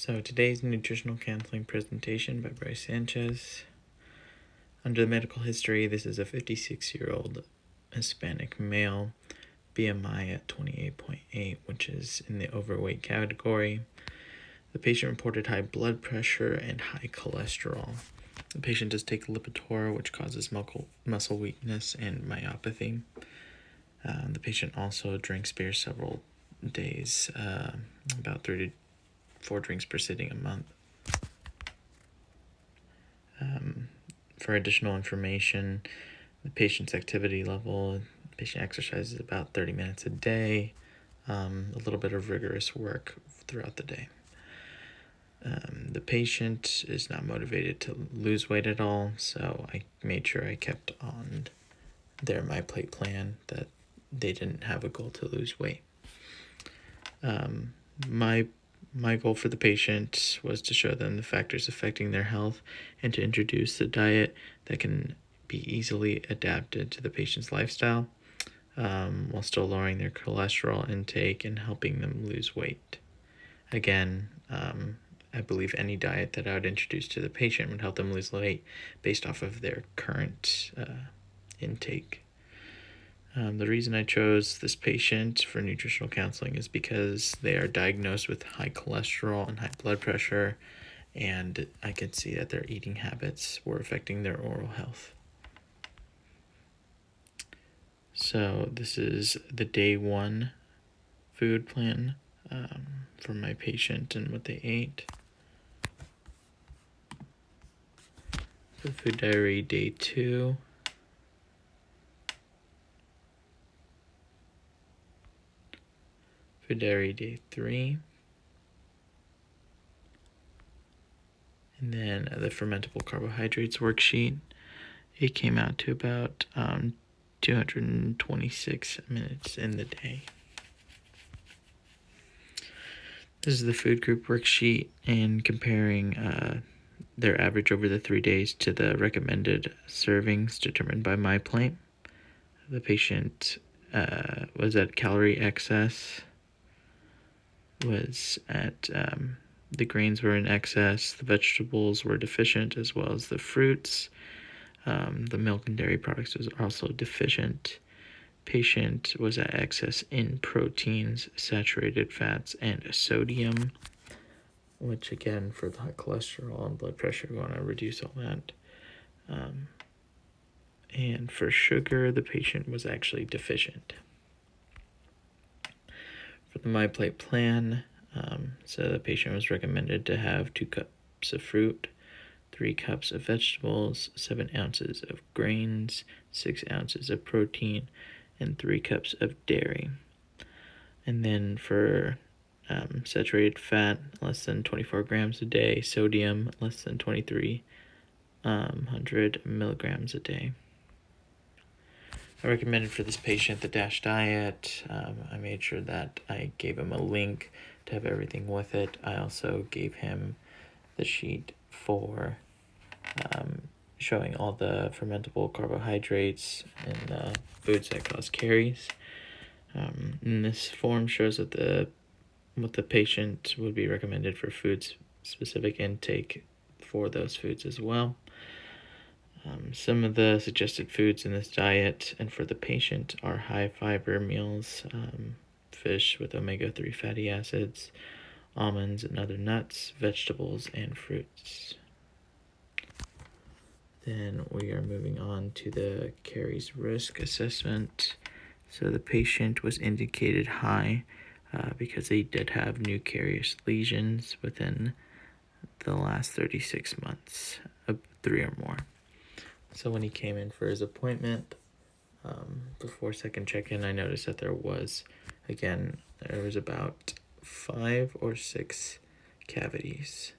So today's nutritional counseling presentation by Bryce Sanchez. Under the medical history, this is a 56-year-old Hispanic male, BMI at 28.8, which is in the overweight category. The patient reported high blood pressure and high cholesterol. The patient does take Lipitor, which causes muscle weakness and myopathy. The patient also drinks beer several days, about 3 to 4 drinks per sitting a month. For additional information, the patient's activity level, the patient exercises about 30 minutes a day, a little bit of rigorous work throughout the day. The patient is not motivated to lose weight at all, so I made sure I kept on their MyPlate plan that they didn't have a goal to lose weight. My goal for the patient was to show them the factors affecting their health and to introduce the diet that can be easily adapted to the patient's lifestyle, while still lowering their cholesterol intake and helping them lose weight. Again, I believe any diet that I would introduce to the patient would help them lose weight based off of their current intake. The reason I chose this patient for nutritional counseling is because they are diagnosed with high cholesterol and high blood pressure, and I could see that their eating habits were affecting their oral health. So this is the day 1 food plan for my patient and what they ate. The food diary day 2. Food diary day 3. And then the fermentable carbohydrates worksheet. It came out to about 226 minutes in the day. This is the food group worksheet and comparing their average over the 3 days to the recommended servings determined by MyPlate. The patient was at calorie excess, was at the grains were in excess, the vegetables were deficient, as well as the fruits. The milk and dairy products was also deficient. Patient was at excess in proteins, saturated fats, and sodium, which again, for the high cholesterol and blood pressure, we want to reduce all that. And for sugar, the patient was actually deficient. For the MyPlate plan, so the patient was recommended to have 2 cups of fruit, 3 cups of vegetables, 7 ounces of grains, 6 ounces of protein, and 3 cups of dairy. And then for saturated fat, less than 24 grams a day, sodium, less than 2,300 milligrams a day. I recommended for this patient the DASH diet. I made sure that I gave him a link to have everything with it. I also gave him the sheet for showing all the fermentable carbohydrates and the foods that cause caries. And this form shows that what the patient would be recommended for foods specific intake for those foods as well. Some of the suggested foods in this diet and for the patient are high fiber meals, fish with omega-3 fatty acids, almonds and other nuts, vegetables, and fruits. Then we are moving on to the caries risk assessment. So the patient was indicated high because they did have new carious lesions within the last 36 months, 3 or more. So when he came in for his appointment, before second check-in, I noticed that there was about 5 or 6 cavities.